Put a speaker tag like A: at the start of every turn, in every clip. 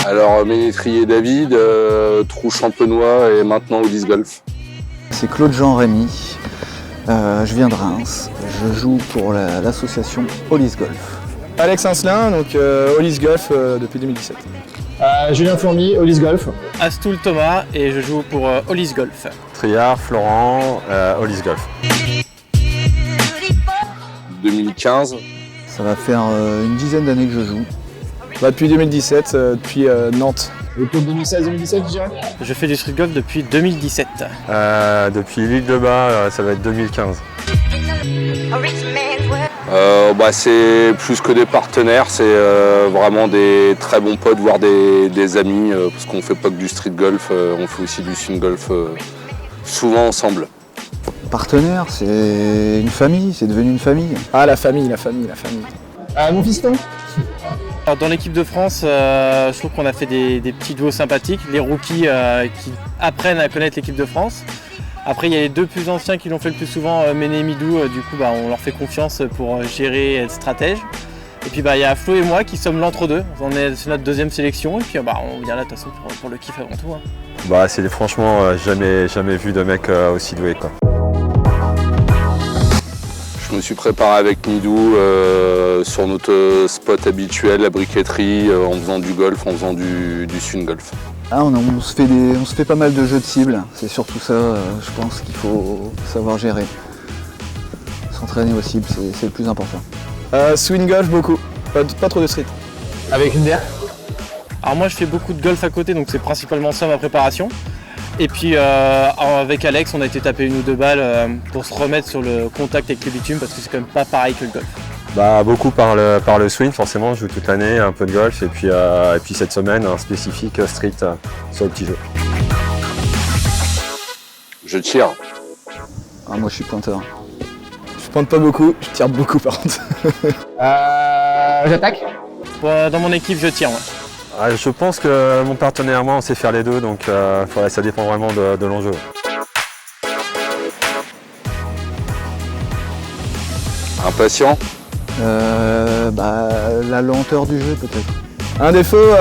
A: Alors, Ménétrier David, Trou Champenois et maintenant Olys Golf.
B: C'est Claude-Jean Rémy, je viens de Reims, je joue pour l'association Olys Golf.
C: Alex Incelin, donc Olys Golf depuis 2017.
D: Julien Fourmi, Olys Golf.
E: Astoul Thomas et je joue pour Olys Golf.
F: Triard, Florent, Olys Golf.
A: 2015.
B: Ça va faire une dizaine d'années que je joue.
C: Depuis 2017, depuis Nantes.
D: Et pour 2016-2017, je dirais.
E: Je fais du street golf depuis 2017.
F: Depuis l'île de Bas, ça va être 2015.
A: C'est plus que des partenaires, c'est vraiment des très bons potes, voire des amis, parce qu'on fait pas que du street golf, on fait aussi du swing golf, souvent ensemble.
B: Partenaire, c'est une famille, c'est devenu une famille.
C: Ah, la famille.
D: Mon fiston.
E: Alors, dans l'équipe de France, je trouve qu'on a fait des petits duos sympathiques. Les rookies qui apprennent à connaître l'équipe de France. Après, il y a les deux plus anciens qui l'ont fait le plus souvent, Méné et Midou. Du coup, on leur fait confiance pour gérer et être stratège. Et puis, il y a Flo et moi qui sommes l'entre-deux. C'est notre deuxième sélection. Et puis, on vient là de toute façon pour le kiff avant tout.
F: C'est franchement jamais vu de mec aussi doué, quoi.
A: Je me suis préparé avec Midou sur notre spot habituel, la briqueterie, en faisant du golf, en faisant du swing golf.
B: On se fait pas mal de jeux de cible, c'est surtout ça, je pense qu'il faut savoir gérer. S'entraîner aux cibles, c'est le plus important.
C: Swing golf beaucoup, pas trop de street.
D: Avec une bière.
E: Alors moi je fais beaucoup de golf à côté, donc c'est principalement ça ma préparation. Et puis avec Alex on a été taper une ou deux balles pour se remettre sur le contact avec le bitume parce que c'est quand même pas pareil que le golf.
F: Beaucoup par le swing, forcément, je joue toute l'année, un peu de golf et puis cette semaine un spécifique street sur le petit jeu.
A: Je tire.
B: Moi je suis pointeur.
C: Je pointe pas beaucoup, je tire beaucoup par contre.
D: J'attaque.
E: Dans mon équipe je tire. Ouais.
F: Je pense que mon partenaire et moi on sait faire les deux, donc ça dépend vraiment de l'enjeu.
A: Impatient.
B: La lenteur du jeu peut-être.
C: Un défaut,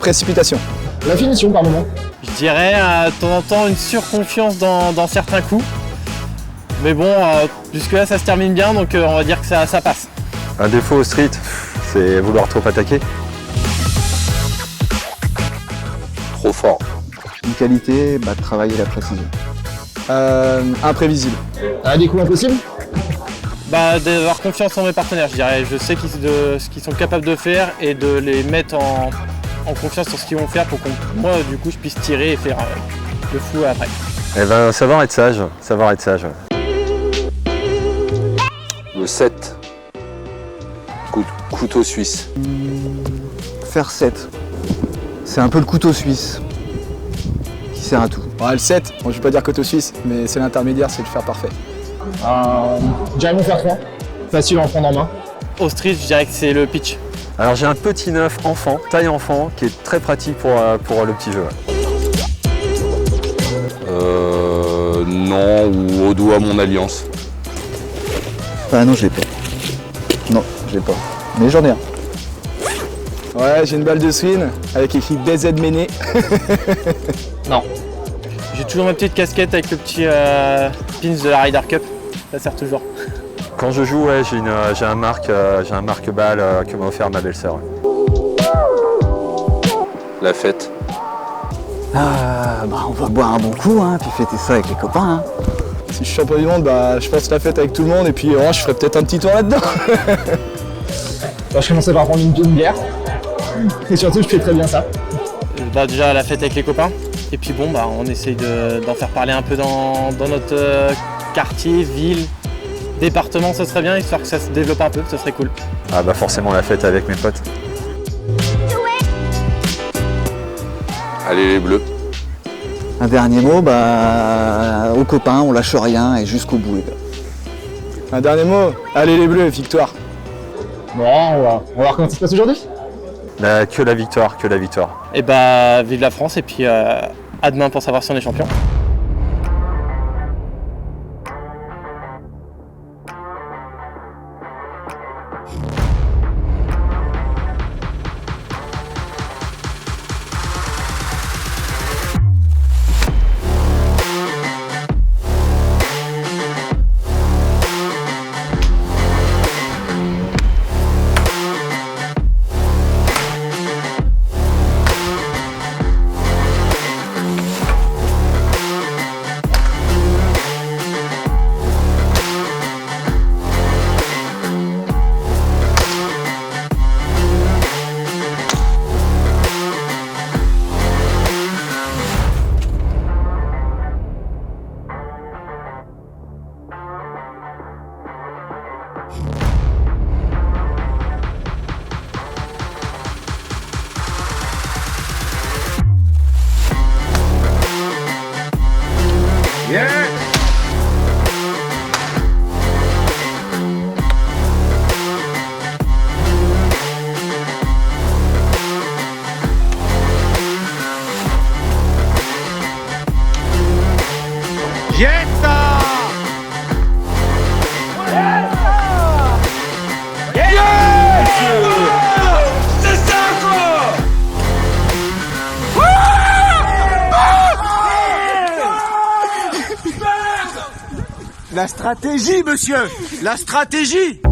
C: précipitation.
D: La finition par moment.
E: Je dirais de temps en temps une surconfiance dans certains coups. Mais bon, jusque là ça se termine bien, donc on va dire que ça passe.
F: Un défaut au street, c'est vouloir trop attaquer.
A: Trop fort.
B: Une qualité, travailler la précision.
C: Imprévisible.
D: Des coups impossibles.
E: D'avoir confiance en mes partenaires, je dirais. Je sais ce qu'ils sont capables de faire et de les mettre en confiance sur ce qu'ils vont faire pour que moi, du coup, je puisse tirer et faire le fou après.
F: Savoir être sage.
A: Le 7. Couteau suisse.
B: Faire 7. C'est un peu le couteau suisse qui sert à tout.
C: Le 7, je vais pas dire couteau suisse, mais c'est l'intermédiaire, c'est le faire parfait.
D: Dirais mon faire 3. Facile à en prendre en main.
E: Au street, je dirais que c'est le pitch.
F: Alors j'ai un petit neuf enfant, taille enfant, qui est très pratique pour le petit jeu.
A: Non, ou au doigt mon alliance.
B: Non, je l'ai pas. Non, je l'ai pas. Mais j'en ai un.
C: Ouais, j'ai une balle de swing avec écrit BZ Méné.
E: Non. J'ai toujours ma petite casquette avec le petit pins de la Ryder Cup. Ça sert toujours.
F: Quand je joue, j'ai un marque-balle que m'a offert ma belle-sœur.
A: La fête.
B: On va boire un bon coup, puis fêter ça avec les copains.
C: Si je suis champion du monde, je passe la fête avec tout le monde et puis je ferai peut-être un petit tour là-dedans.
D: Je commençais par prendre une bière. Et surtout, je fais très bien ça.
E: Déjà la fête avec les copains. Et puis on essaye d'en faire parler un peu dans notre quartier, ville, département, ça serait bien, histoire que ça se développe un peu, ça serait cool.
F: Forcément la fête avec mes potes.
A: Allez les bleus.
B: Un dernier mot, aux copains, on lâche rien et jusqu'au bout les gars.
C: Un dernier mot, allez les bleus, victoire.
D: Bon, on va voir comment ça se passe aujourd'hui.
F: Que la victoire.
E: Et vive la France et puis à demain pour savoir si on est champion.
G: La stratégie, monsieur. La stratégie.